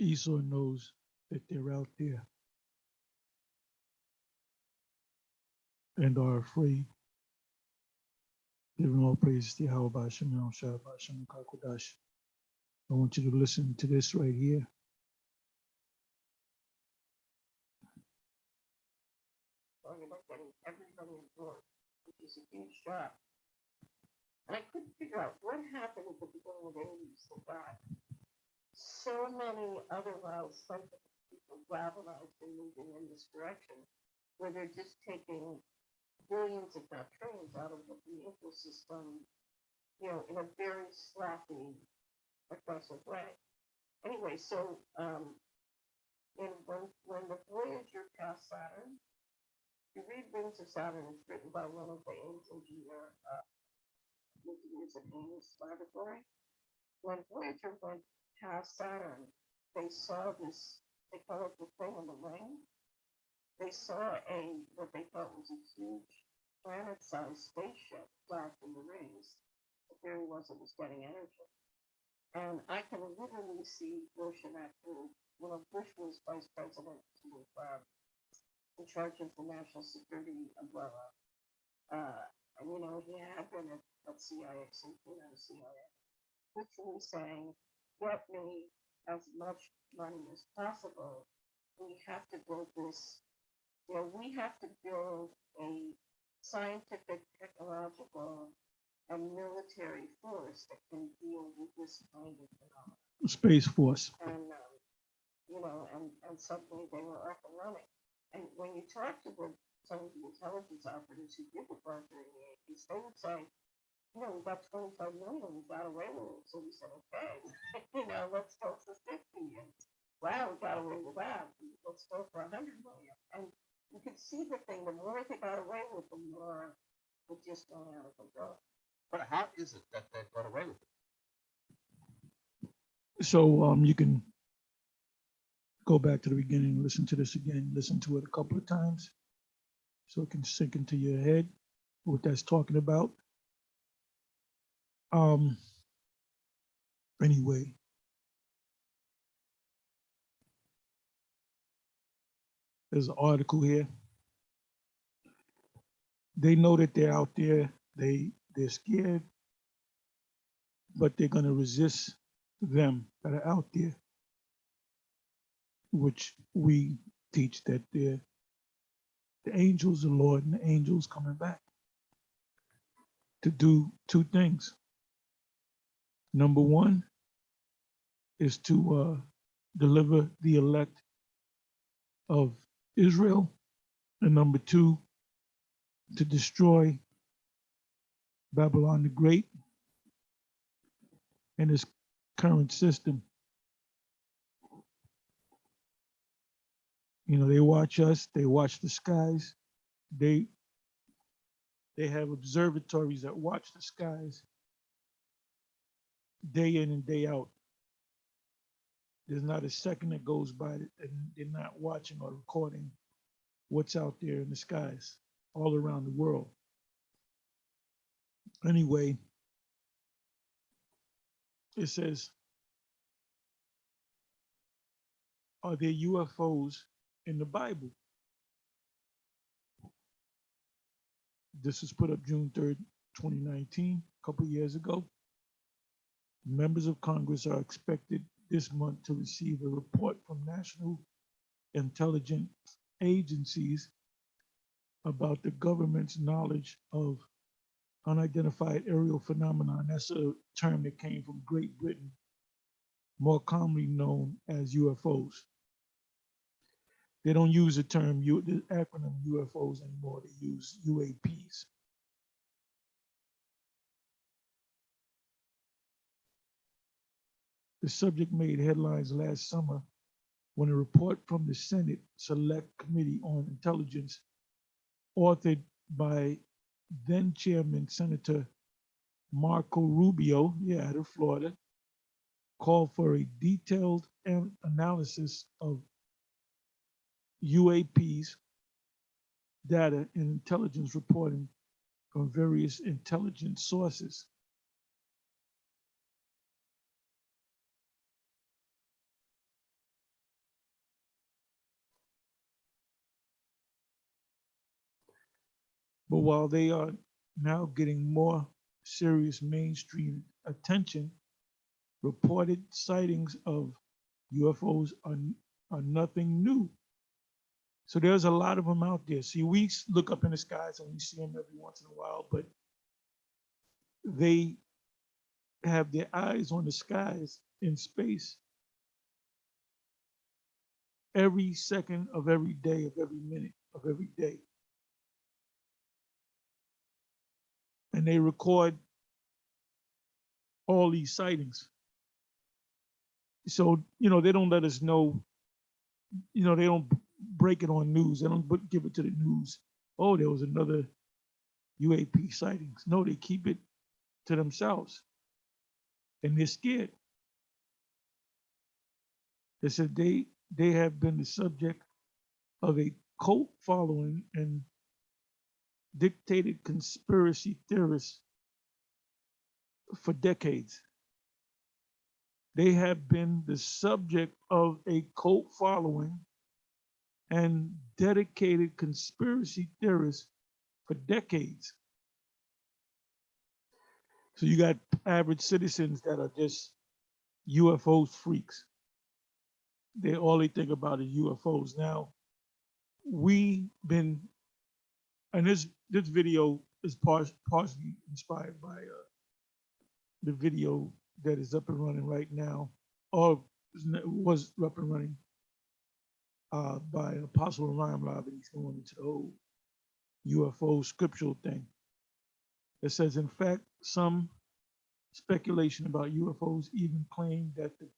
Esau knows that they're out there and are afraid. Giving all praise to Yahweh Ba'ashem Yahweh Ba'ashem Kakodash. I want you to listen to this right here. Everybody on board, which is a huge job. And I couldn't figure out what happened at the beginning of the 80s that so many otherwise sensitive people galvanized and moving in this direction, where they're just taking billions, if not trillions, out of the financial system, in a very sloppy, aggressive way. Anyway, so when the Voyager passed Saturn, you read Rings of Saturn, it's written by one of the Ames engineer, engineers at Ames Laboratory. When Voyager went past Saturn, they saw this, they call it the thing in the ring. They saw what they thought was a huge planet-sized spaceship flash in the rings. The theory was it was getting energy. And I can literally see Bush in that group. Bush was vice president, he was in charge of the national security umbrella. He had been at CIA, something at CIA, literally saying, get me as much money as possible. We have to build this, we have to build a scientific, technological, and military force that can deal with this kind of phenomenon. Space Force. And suddenly they were up and running. And when you talk to some of the intelligence operatives who did the work during the 80s, they would say, we got 25 million, we got away with it. So we said, okay, let's go for 50. And wow, we got away with that. Let's go for 100 million. And you could see the thing, the more they got away with, the more it just went out of control. But how is it that they got away with it? So you can go back to the beginning, listen to this again, listen to it a couple of times so it can sink into your head what that's talking about. Anyway, there's an article here. They know that they're out there, they're scared, but they're going to resist them that are out there, which we teach that they're the angels of the Lord and the angels coming back to do two things. Number one is to deliver the elect of Israel, and number two, to destroy Babylon the Great and its current system. They watch us, they watch the skies, they have observatories that watch the skies day in and day out. There's not a second that goes by that they're not watching or recording what's out there in the skies all around the world. Anyway, it says, are there UFOs in the Bible? This was put up June 3rd, 2019, a couple years ago. Members of Congress are expected this month to receive a report from national intelligence agencies about the government's knowledge of unidentified aerial phenomenon. That's a term that came from Great Britain, more commonly known as UFOs. They don't use the term, the acronym UFOs anymore. They use UAPs. The subject made headlines last summer when a report from the Senate Select Committee on Intelligence, authored by then Chairman Senator Marco Rubio, out of Florida, called for a detailed analysis of UAPs data and intelligence reporting from various intelligence sources. But while they are now getting more serious mainstream attention, reported sightings of UFOs are nothing new. So there's a lot of them out there. See, we look up in the skies and we see them every once in a while, but they have their eyes on the skies in space every second of every day, of every minute, of every day. And they record all these sightings. So, they don't let us know, they don't break it on news. They don't give it to the news. Oh, there was another UAP sightings. No, they keep it to themselves. And they're scared. They said they have been the subject of a cult following and dictated conspiracy theorists for decades. They have been the subject of a cult following and dedicated conspiracy theorists for decades. So you got average citizens that are just UFO freaks. All they think about is UFOs. Now, and this video is partially inspired by the video that is up and running right now, or was up and running by Apostle Ryan Rob, and he's going into the whole UFO scriptural thing. It says, in fact, some speculation about UFOs even claim that the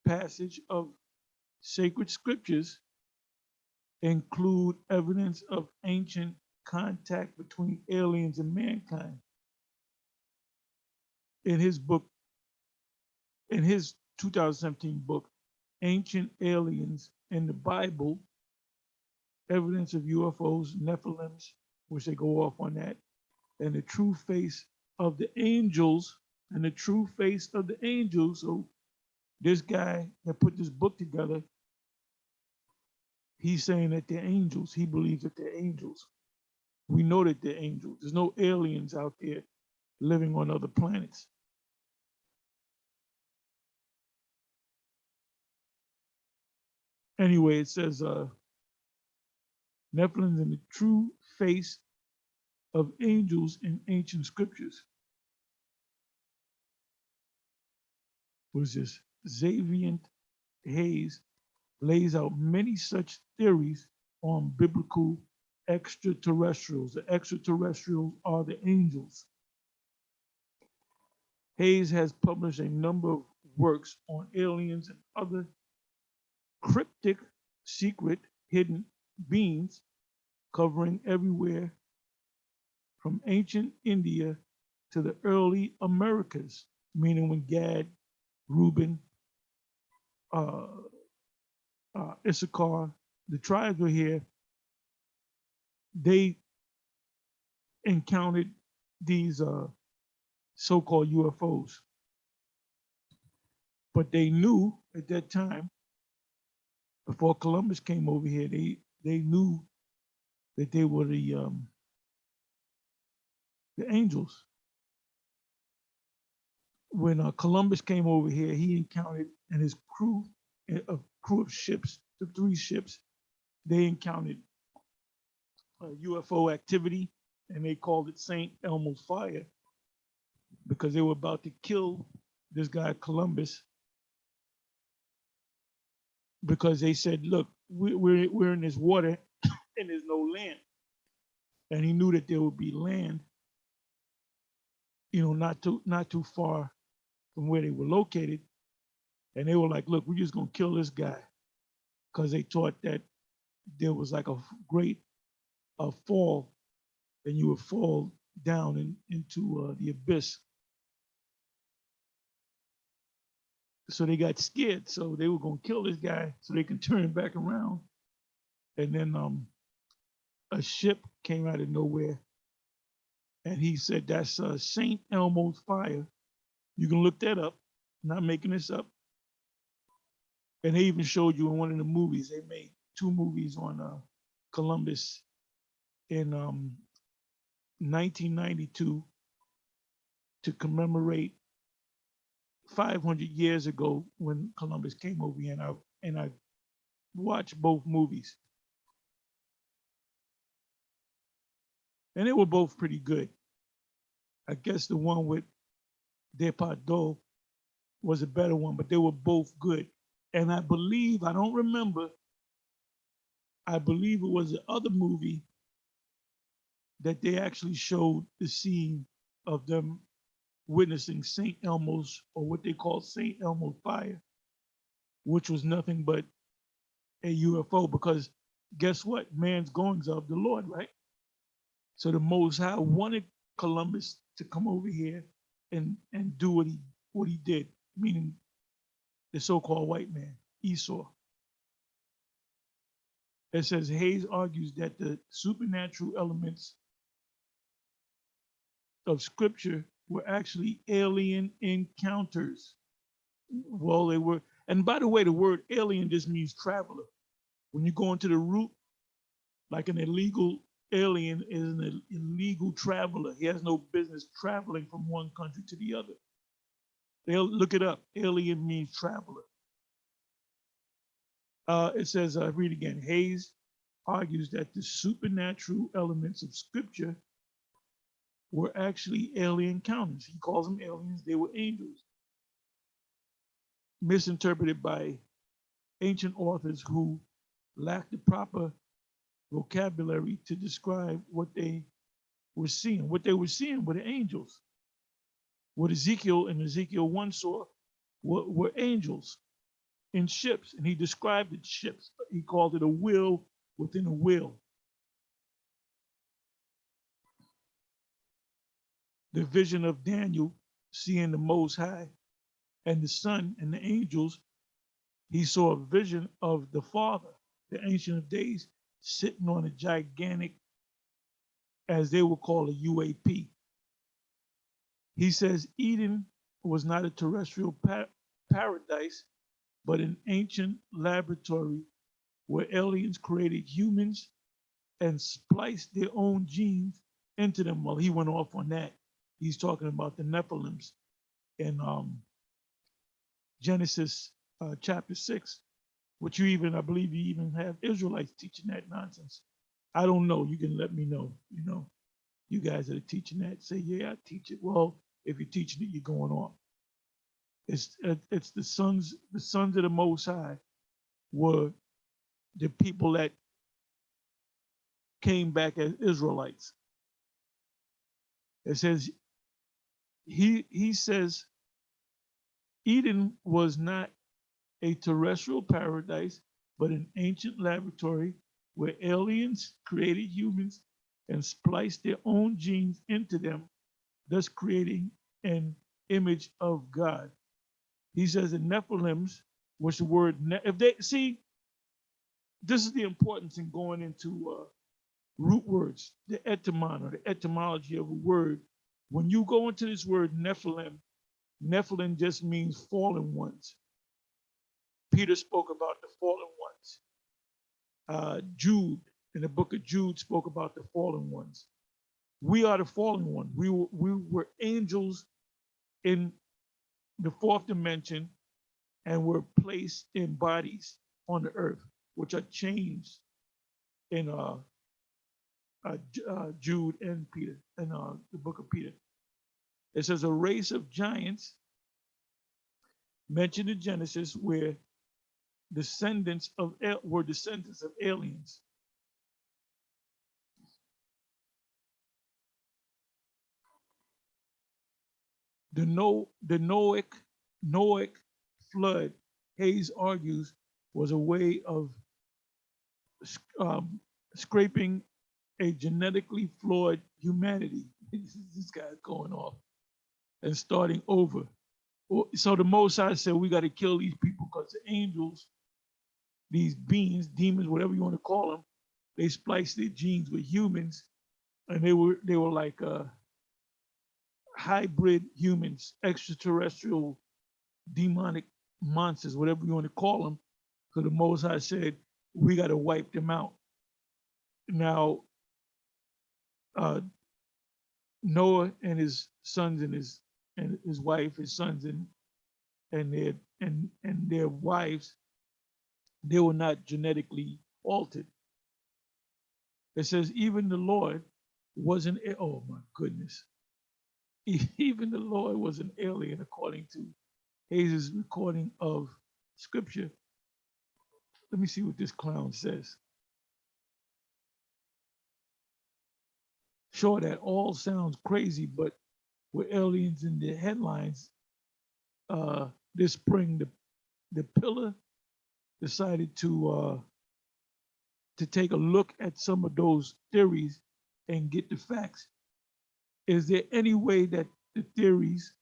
passage of sacred scriptures include evidence of ancient contact between aliens and mankind. In his 2017 book, Ancient Aliens in the Bible, Evidence of UFOs, Nephilims, which they go off on that, and the true face of the angels, So this guy that put this book together, he's saying that they're angels. He believes that they're angels. We know that they're angels. There's no aliens out there living on other planets. Anyway, it says Nephilim and the true face of angels in ancient scriptures. What is this? Xavier Hayes lays out many such theories on biblical extraterrestrials. The extraterrestrials are the angels. Hayes has published a number of works on aliens and other cryptic, secret, hidden beings covering everywhere from ancient India to the early Americas, meaning when Gad, Reuben, Issachar, the tribes were here, they encountered these so-called UFOs. But they knew at that time, before Columbus came over here, they knew that they were the angels. When Columbus came over here, he encountered, and his crew, a crew of ships, the 3 ships, they encountered UFO activity, and they called it St. Elmo's Fire because they were about to kill this guy Columbus, because they said, look, we're in this water and there's no land. And he knew that there would be land, not too far from where they were located. And they were like, look, we're just gonna kill this guy, because they thought that there was like a great fall, and you would fall down into the abyss. So they got scared. So they were gonna kill this guy so they can turn back around. And then a ship came out of nowhere, and he said, that's St. Elmo's Fire. You can look that up. I'm not making this up. And they even showed you in one of the movies. They made 2 movies on Columbus in 1992 to commemorate 500 years ago when Columbus came over here, and I watched both movies, and they were both pretty good. I guess the one with Depardieu was a better one, but they were both good. And I believe, I don't remember, I believe it was the other movie that they actually showed the scene of them witnessing St. Elmo's, or what they call St. Elmo's fire, which was nothing but a UFO, because guess what? Man's goings are of the Lord, right? So the Most High wanted Columbus to come over here and do what he did, meaning the so-called white man, Esau. It says Hayes argues that the supernatural elements of scripture were actually alien encounters. Well, they were, and by the way, the word alien just means traveler. When you go into the root, like an illegal alien is an illegal traveler. He has no business traveling from one country to the other. They'll look it up. Alien means traveler. It says, read again. Hayes argues that the supernatural elements of scripture were actually alien encounters. He calls them aliens. They were angels, misinterpreted by ancient authors who lacked the proper vocabulary to describe what they were seeing. What they were seeing were the angels. What Ezekiel in Ezekiel 1 saw were angels in ships, and he described the ships. He called it a wheel within a wheel. The vision of Daniel seeing the Most High and the Son and the angels, he saw a vision of the Father, the Ancient of Days, sitting on a gigantic, as they would call a UAP. He says Eden was not a terrestrial paradise, but an ancient laboratory where aliens created humans and spliced their own genes into them. Well, he went off on that. He's talking about the Nephilims in Genesis chapter 6, which you even, I believe you even have Israelites teaching that nonsense. I don't know. You can let me know. You know, you guys that are teaching that, say, yeah, I teach it. Well, if you're teaching it, you're going off. It's the sons of the Most High were the people that came back as Israelites. It says he says Eden was not a terrestrial paradise, but an ancient laboratory where aliens created humans and spliced their own genes into them, thus creating an image of God. He says the Nephilims, which the word, if they see, this is the importance in going into root words, the etymon or the etymology of a word. When you go into this word Nephilim, Nephilim just means fallen ones. Peter spoke about the fallen ones. Jude, in the book of Jude, spoke about the fallen ones. We are the fallen one. We were angels in the fourth dimension, and were placed in bodies on the earth, which are changed in Jude and Peter, in the book of Peter. It says a race of giants mentioned in Genesis where were descendants of aliens. The Noahic flood, Hayes argues, was a way of scraping a genetically flawed humanity. This guy's going off and starting over. So the Most High said, we got to kill these people because the angels, these beings, demons, whatever you want to call them, they spliced their genes with humans, and they were like hybrid humans, extraterrestrial, demonic monsters, whatever you want to call them. So the Most High said, we got to wipe them out. Now, Noah and his sons and his wife, his sons and their wives, they were not genetically altered. It says even the Lord was an oh my goodness. Even the Lord was an alien according to Hayes' recording of scripture. Let me see what this clown says. Sure, that all sounds crazy, but with aliens in the headlines, this spring the pillar decided to take a look at some of those theories and get the facts. Is there any way that theories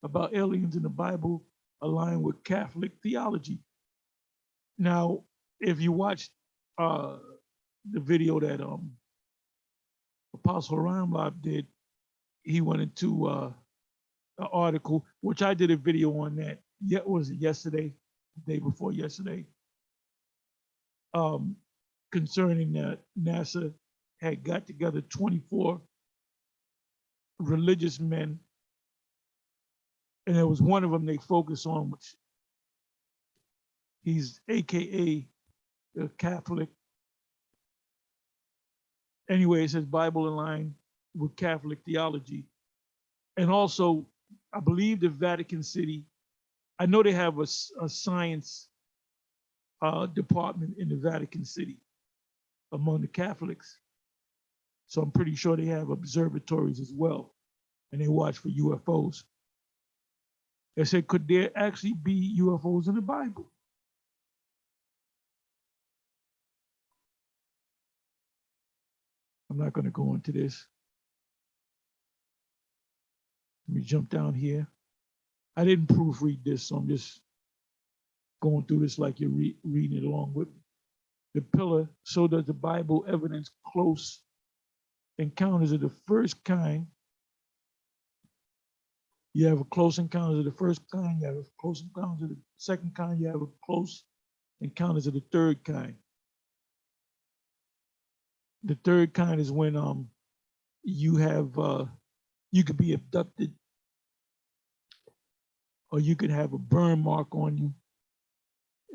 about aliens in the Bible align with Catholic theology? Now, if you watched the video that Apostle Ramlab did, he went into an article, which I did a video on that. Yeah, was it yesterday, the day before yesterday, concerning that NASA had got together 24 religious men, and there was one of them they focused on, which he's AKA a Catholic. Anyway, it says Bible aligned with Catholic theology. And also, I believe the Vatican City, I know they have a science department in the Vatican City among the Catholics. So I'm pretty sure they have observatories as well, and they watch for UFOs. They said, could there actually be UFOs in the Bible? I'm not going to go into this. Let me jump down here. I didn't proofread this, so I'm just going through this like you're reading it along with me. The pillar, so does the Bible evidence close encounters of the first kind. You have a close encounters of the first kind, you have a close encounters of the second kind, you have a close encounters of the third kind. The third kind is when you have you could be abducted, or you could have a burn mark on you,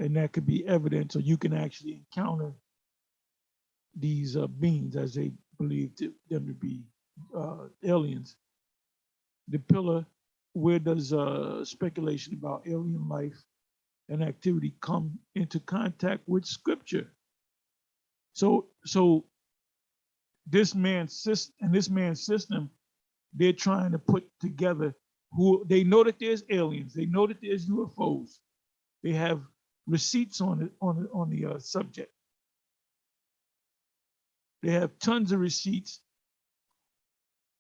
and that could be evidence, or you can actually encounter these beings as they believe them to be aliens. The pillar, where does speculation about alien life and activity come into contact with scripture? So this man's system, they're trying to put together who they know that there's aliens, they know that there's UFOs, they have receipts on it on the subject. They have tons of receipts.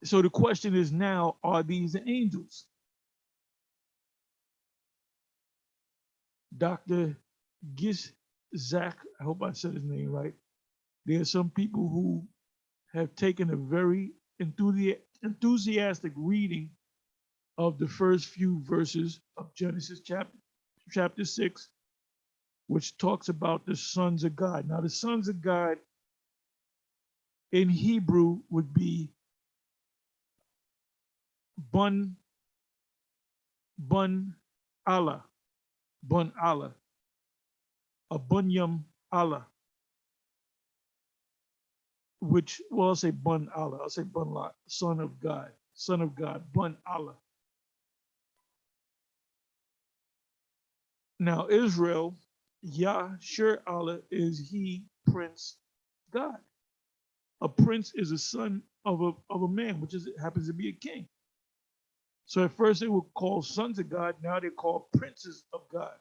So the question is now, are these angels? Dr. Gizak, I hope I said his name right. There are some people who have taken a very enthusiastic reading of the first few verses of Genesis chapter 6, which talks about the sons of God. Now, the sons of God in Hebrew would be Bun Allah, Bun Allah, a Bunyam Allah, which, well, I'll say Bun Allah, I'll say Bun Allah, son of God, Bun Allah. Now, Israel, Yah Shir Allah is he, Prince God. A prince is a son of a man, which happens to be a king. So at first they were called sons of God, now they're called princes of God.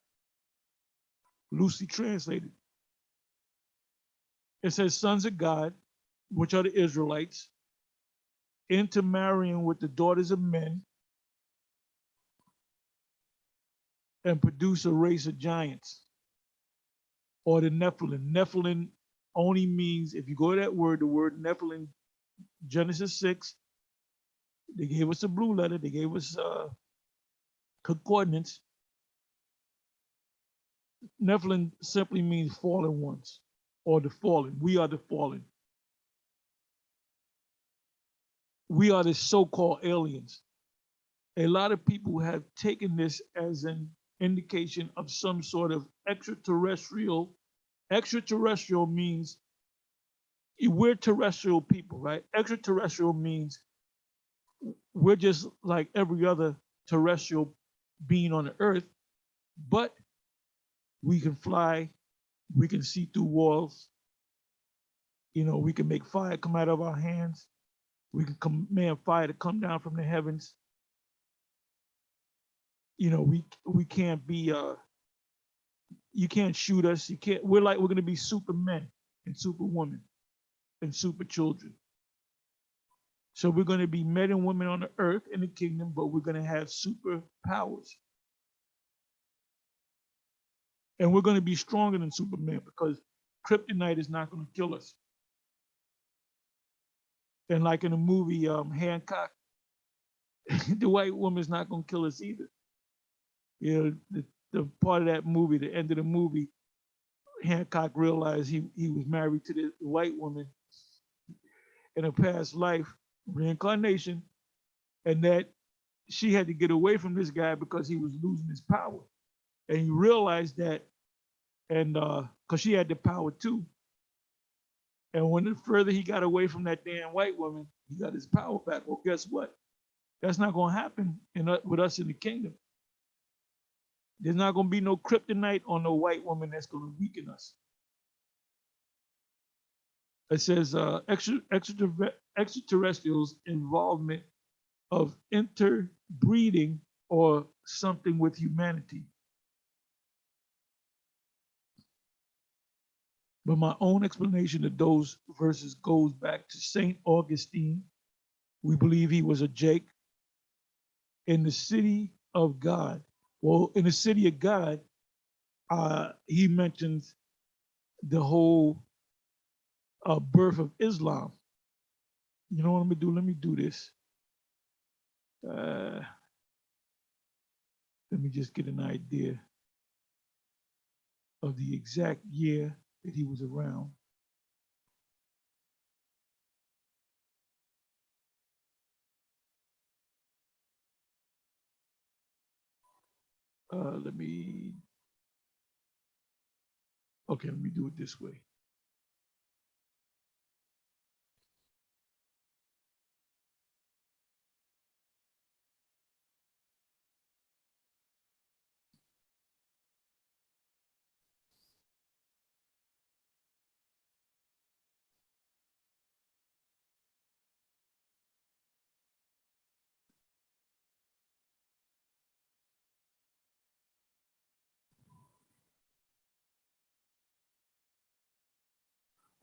Loosely translated. It says sons of God, which are the Israelites, intermarrying with the daughters of men and produce a race of giants, or the Nephilim. Nephilim only means, if you go to that word, the word Nephilim, Genesis 6, they gave us a blue letter, they gave us concordance. Nephilim simply means fallen ones, or the fallen. We are the fallen. we are the so-called aliens. A lot of people have taken this as an indication of some sort of extraterrestrial. Extraterrestrial means we're terrestrial people, right? Extraterrestrial means we're just like every other terrestrial being on the earth, but we can fly, we can see through walls, we can make fire come out of our hands, we can command fire to come down from the heavens. We can't be you can't shoot us, we're gonna be supermen and superwomen and super children. So we're going to be men and women on the earth in the kingdom, but we're going to have superpowers. And we're going to be stronger than Superman because kryptonite is not going to kill us. And like in the movie Hancock, the white woman's not going to kill us either. The part of that movie, the end of the movie, Hancock realized he was married to the white woman in a past life, reincarnation, and that she had to get away from this guy because he was losing his power. And he realized that, and because she had the power too. And when the further he got away from that damn white woman, he got his power back. Well, guess what? That's not going to happen with us in the kingdom. There's not going to be no kryptonite or no white woman that's going to weaken us. It says extraterrestrials' involvement of interbreeding or something with humanity. But my own explanation of those verses goes back to St. Augustine. We believe he was a Jake in the city of God. Well, in the city of God, he mentions the whole birth of Islam. You know what I'm gonna do? Let me do this. Let me just get an idea of the exact year that he was around. Let me do it this way.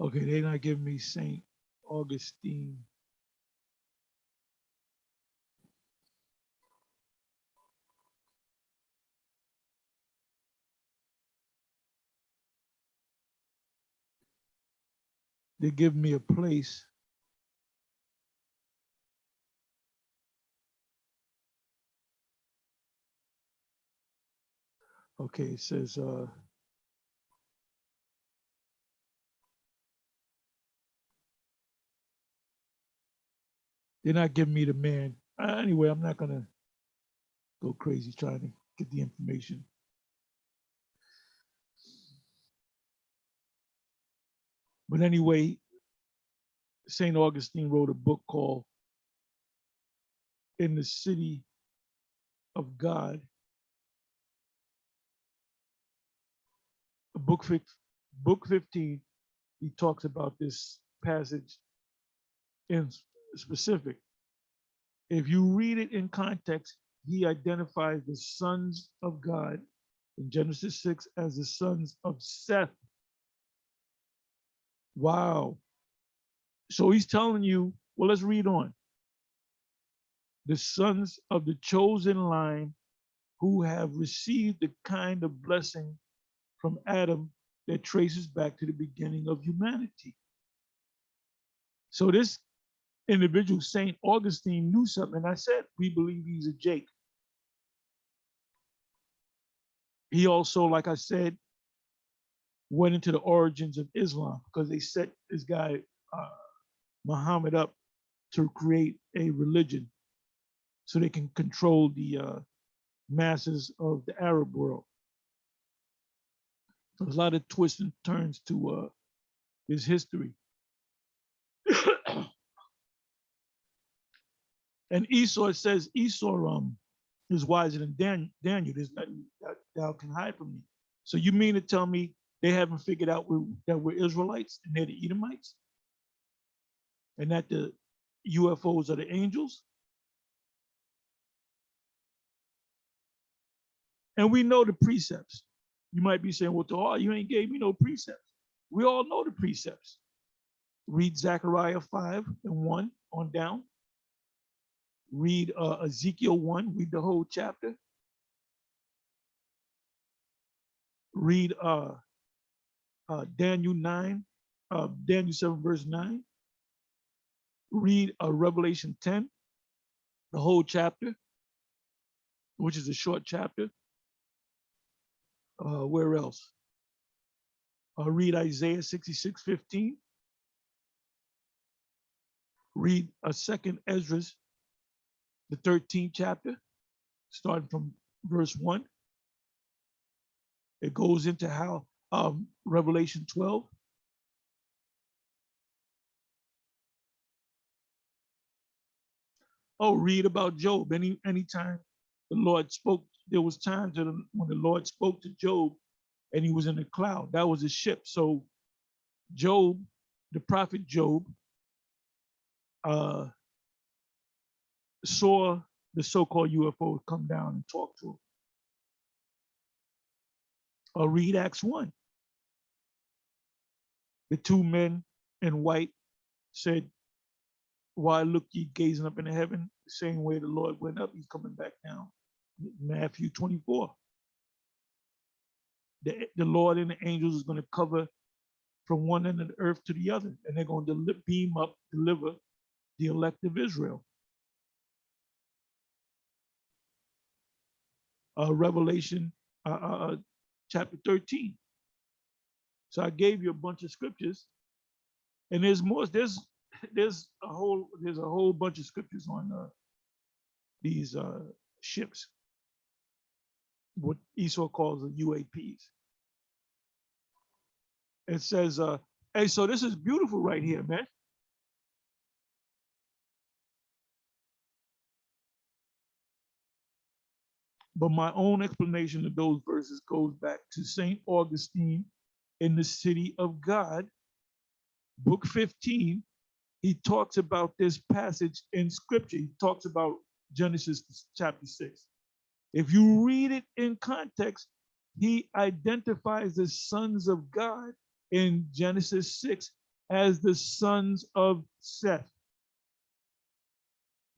Okay, they're not giving me St. Augustine. They give me a place. Okay, it says they're not giving me the man. Anyway, I'm not gonna go crazy trying to get the information. But anyway, St. Augustine wrote a book called In the City of God. Book 15, he talks about this passage in specific. If you read it in context, he identifies the sons of God in Genesis 6 as the sons of Seth. Wow. So he's telling you, well, let's read on. The sons of the chosen line who have received the kind of blessing from Adam that traces back to the beginning of humanity. So this individual, St. Augustine, knew something. I said, we believe he's a Jake. He also, like I said, went into the origins of Islam because they set this guy, Muhammad, up to create a religion so they can control the masses of the Arab world. There's a lot of twists and turns to his history. And Esau says Esau is wiser than Daniel. There's nothing that thou can hide from me. So you mean to tell me they haven't figured out that we're Israelites and they're the Edomites? And that the UFOs are the angels? And we know the precepts. You might be saying, well, Tahar, you ain't gave me no precepts. We all know the precepts. Read Zechariah 5 and 1 on down. Read Ezekiel 1, read the whole chapter. Read Daniel 9, Daniel 7, verse 9. Read Revelation 10, the whole chapter, which is a short chapter. Where else? Read Isaiah 66:15. Read a second Ezra, the 13th chapter, starting from verse 1. It goes into how Revelation 12. Oh, read about Job. Anytime the Lord spoke, there was times when the Lord spoke to Job and he was in a cloud. That was a ship. So Job, the prophet Job, saw the so-called UFO come down and talk to him. Or read Acts 1. The two men in white said, why look ye gazing up into heaven? The same way the Lord went up, he's coming back down. Matthew 24. The Lord and the angels is going to cover from one end of the earth to the other, and they're going to beam up, deliver the elect of Israel. Revelation chapter 13. So I gave you a bunch of scriptures, and there's more. There's a whole bunch of scriptures on these ships, what Esau calls the UAPs. It says, hey, so this is beautiful right here, man. But my own explanation of those verses goes back to St. Augustine in the City of God, book 15. He talks about this passage in scripture. He talks about Genesis chapter 6. If you read it in context, he identifies the sons of God in Genesis 6 as the sons of Seth.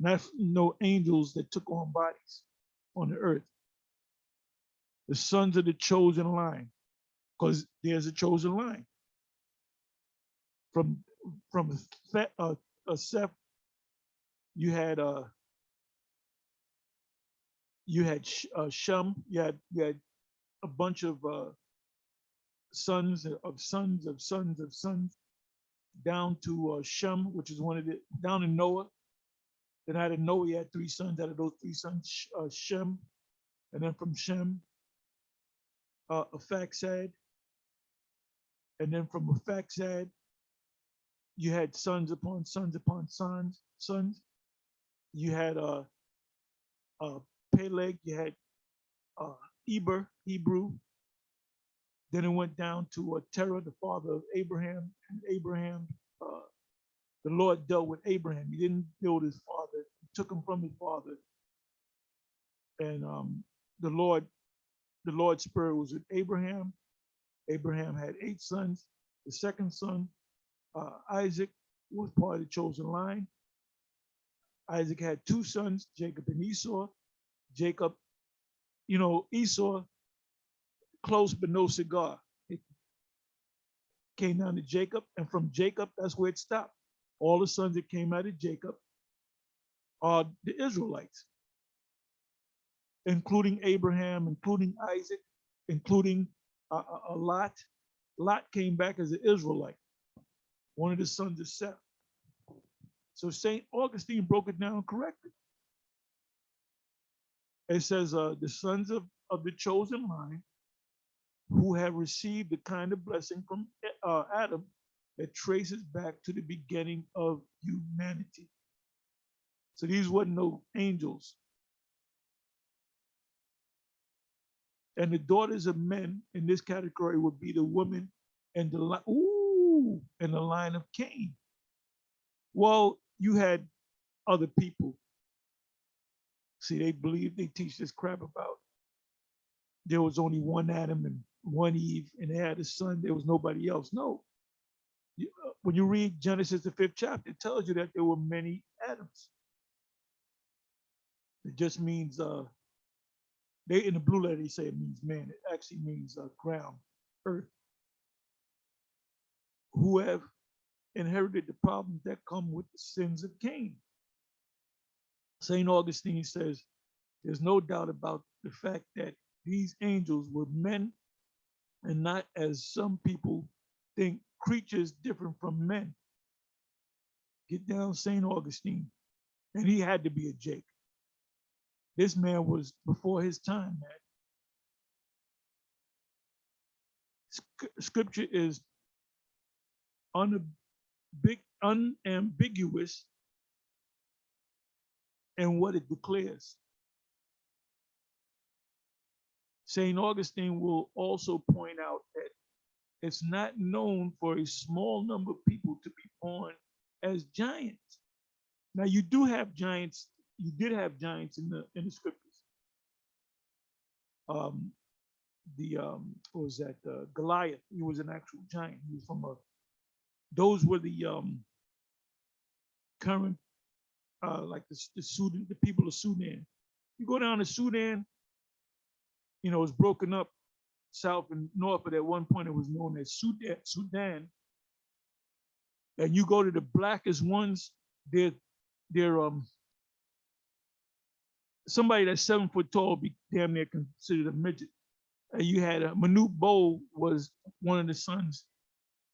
Not no angels that took on bodies on the earth. The sons of the chosen line, because there's a chosen line. From Seth, you had Shem, you had a bunch of sons of sons of sons of sons, down to Shem, which is down to Noah. Then out of Noah, he had 3 sons. Out of those 3 sons, Shem, and then from Shem, Arphaxad, and then from Arphaxad, you had sons upon sons upon sons. You had Peleg, you had Eber, Hebrew. Then it went down to Terah, the father of Abraham. And Abraham, the Lord dealt with Abraham. He didn't deal with his father. He took him from his father. And the Lord's spirit was with Abraham. Abraham had 8 sons. The second son, Isaac, was part of the chosen line. Isaac had 2 sons, Jacob and Esau. Jacob, Esau, close but no cigar. It came down to Jacob, and from Jacob, that's where it stopped. All the sons that came out of Jacob are the Israelites, including Abraham, including Isaac, including Lot. Lot came back as an Israelite, one of the sons of Seth. So St. Augustine broke it down correctly. It says, the sons of the chosen line who have received the kind of blessing from Adam that traces back to the beginning of humanity. So these wasn't no angels. And the daughters of men in this category would be the woman and the and the line of Cain. Well, you had other people. See, they teach this crap about there was only one Adam and one Eve, and they had a son. There was nobody else. No. When you read Genesis, the 5th chapter, it tells you that there were many Adams. It just means they in the blue letter they say it means man. It actually means ground, earth, who have inherited the problems that come with the sins of Cain. St. Augustine says there's no doubt about the fact that these angels were men and not, as some people think, creatures different from men. Get down St. Augustine. And he had to be a Jake. This man was before his time, man. Scripture is unambiguous in what it declares. St. Augustine will also point out that it's not known for a small number of people to be born as giants. Now you do have giants. You did have giants in the scriptures. What was that? Goliath. He was an actual giant. He was from a. Those were the current, like the Sudan, the people of Sudan. You go down to Sudan, it's broken up south and north, but at one point it was known as Sudan. And you go to the blackest ones, they're somebody that's 7 foot tall be damn near considered a midget. And you had Manute Bol was one of the sons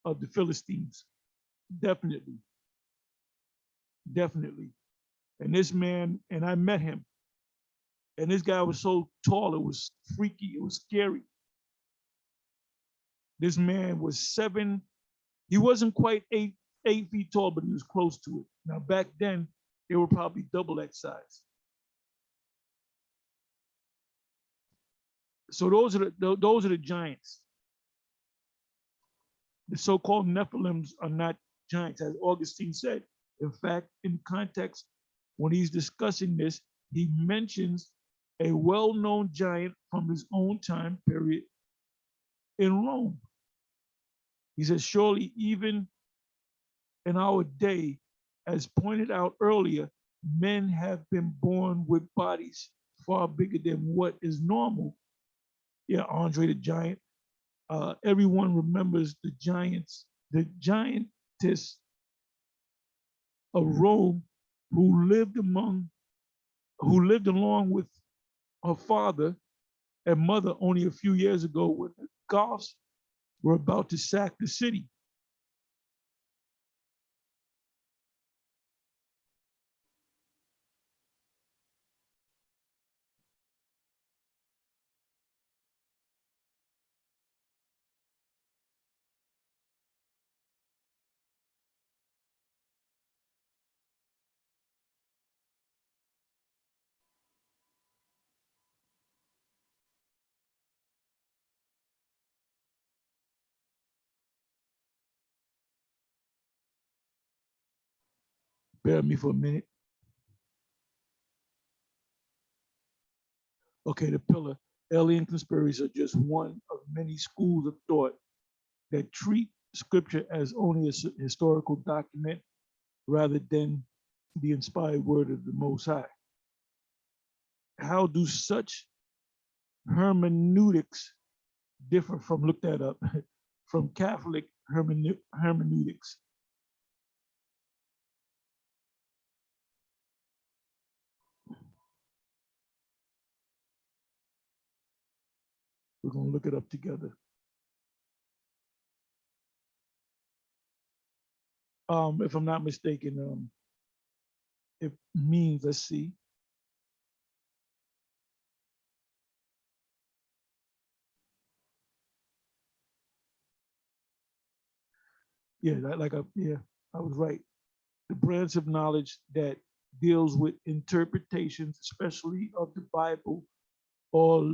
of the Philistines. Definitely. And this man, and I met him, and this guy was so tall, it was freaky, it was scary. This man was he wasn't quite 8 feet tall, but he was close to it. Now back then, they were probably double that size. So those are the giants. The so-called Nephilims are not giants, as Augustine said. In fact, in context, when he's discussing this, he mentions a well-known giant from his own time period in Rome. He says, surely even in our day, as pointed out earlier, men have been born with bodies far bigger than what is normal. Yeah, Andre the Giant. Everyone remembers the giantess of Rome who lived along with her father and mother only a few years ago when the Goths were about to sack the city. Bear with me for a minute. Okay, the pillar. Alien conspiracies are just one of many schools of thought that treat scripture as only a historical document rather than the inspired word of the Most High. How do such hermeneutics differ from, look that up, from Catholic hermeneutics? We're going to look it up together. If I'm not mistaken, it means, let's see. Yeah, yeah, I was right. The branch of knowledge that deals with interpretations, especially of the Bible or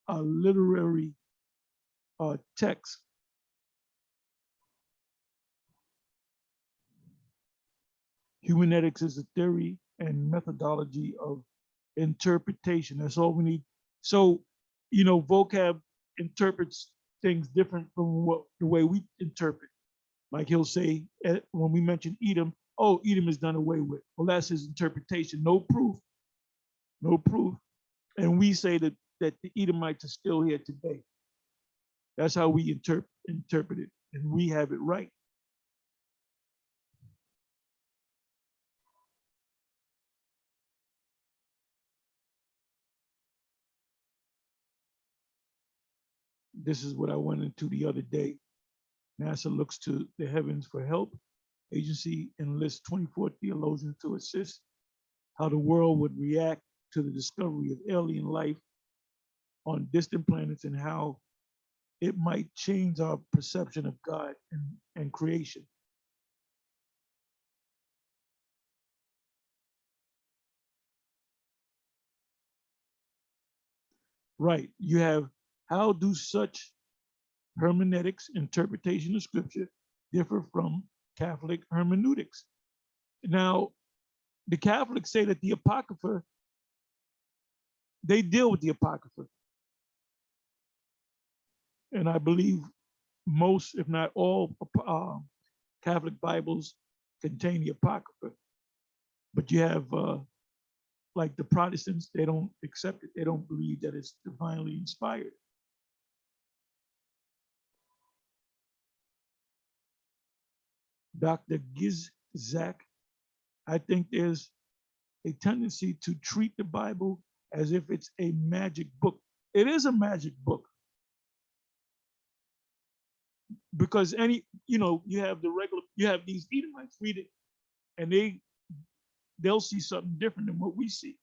a literary text. Humanetics is a theory and methodology of interpretation. That's all we need. So, vocab interprets things different from the way we interpret. Like he'll say, when we mention Edom, oh, Edom is done away with. Well, that's his interpretation. No proof, no proof. And we say that the Edomites are still here today. That's how we interpret it, and we have it right. This is what I went into the other day. NASA looks to the heavens for help. Agency enlists 24 theologians to assist how the world would react to the discovery of alien life on distant planets and how it might change our perception of God and creation. Right. You have, how do such hermeneutics, interpretation of scripture, differ from Catholic hermeneutics? Now, the Catholics say that the Apocrypha, they deal with the Apocrypha. And I believe most, if not all, Catholic Bibles contain the Apocrypha. But you have, like the Protestants, they don't accept it. They don't believe that it's divinely inspired. Dr. Gizak, I think there's a tendency to treat the Bible as if it's a magic book. It is a magic book because you have you have these Edomites read it and they'll see something different than what we see.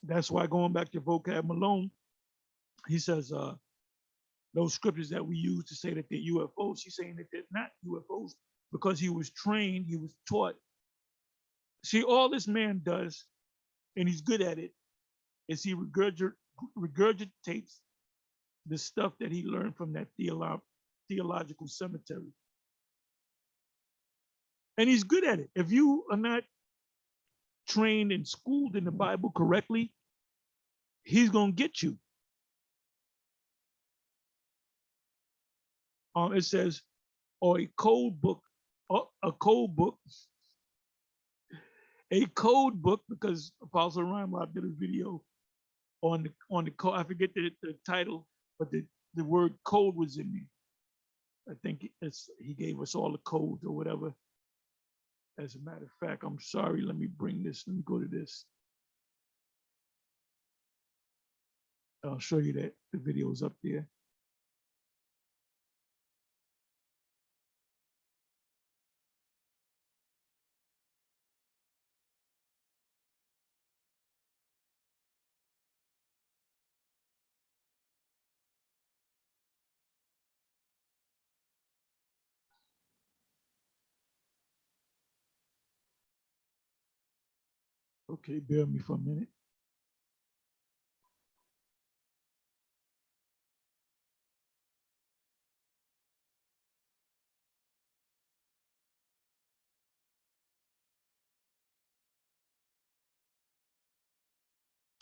That's why, going back to Vocab Malone, he says those scriptures that we use to say that they're UFOs, he's saying that they're not UFOs because he was trained, he was taught. See, all this man does, and he's good at it, is he regurgitates the stuff that he learned from that theological cemetery. And he's good at it. If you are not trained and schooled in the Bible correctly, he's going to get you. It says, or a code book, a code book, because Apostle Reinhardt did a video on the code. I forget the title, but the word code was in there. I think he gave us all the codes or whatever. As a matter of fact, I'm sorry. Let me go to this. I'll show you that the video is up there. Okay, bear with me for a minute.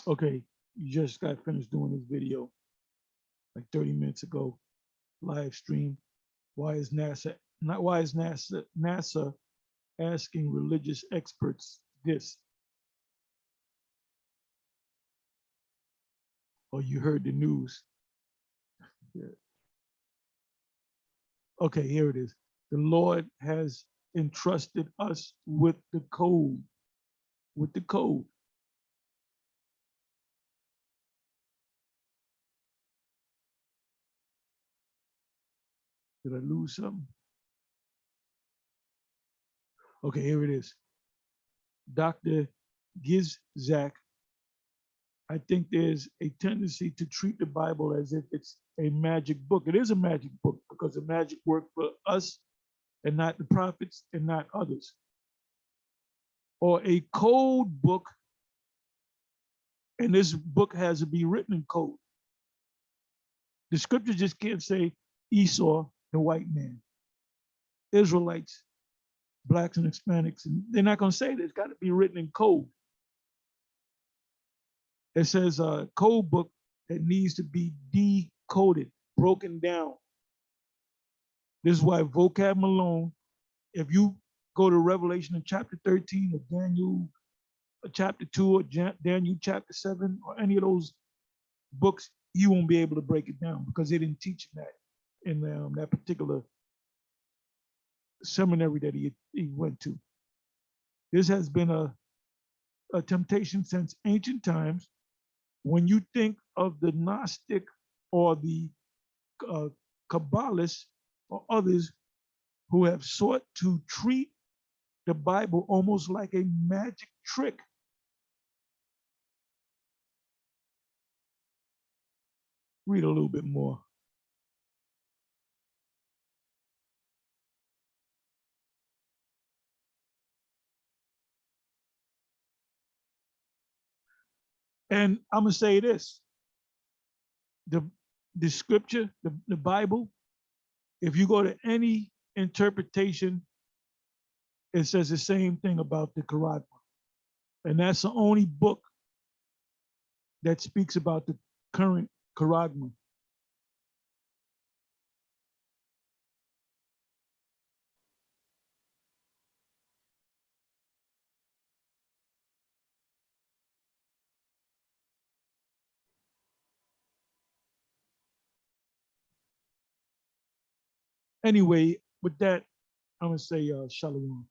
Okay, you just got finished doing this video like 30 minutes ago, live stream. Why is NASA asking religious experts this? Or you heard the news. Yeah. Okay, here it is. The Lord has entrusted us with the code. With the code. Did I lose something? Okay, here it is. Dr. Gizak, I think there's a tendency to treat the Bible as if it's a magic book. It is a magic book because the magic worked for us and not the prophets and not others. Or a code book, and this book has to be written in code. The scripture just can't say Esau, the white man, Israelites, blacks and Hispanics, and they're not going to say that. It's got to be written in code. It says a code book that needs to be decoded, broken down. This is why Vocab Malone, if you go to Revelation in chapter 13 or Daniel chapter 2 or Daniel chapter 7 or any of those books, you won't be able to break it down because they didn't teach that in that particular seminary that he went to. This has been a temptation since ancient times. When you think of the Gnostic or the Kabbalists or others who have sought to treat the Bible almost like a magic trick. Read a little bit more. And I'm gonna say this: the scripture, the Bible, if you go to any interpretation, it says the same thing about the Quran. And that's the only book that speaks about the current Quran. Anyway, with that, I'm gonna say shalom.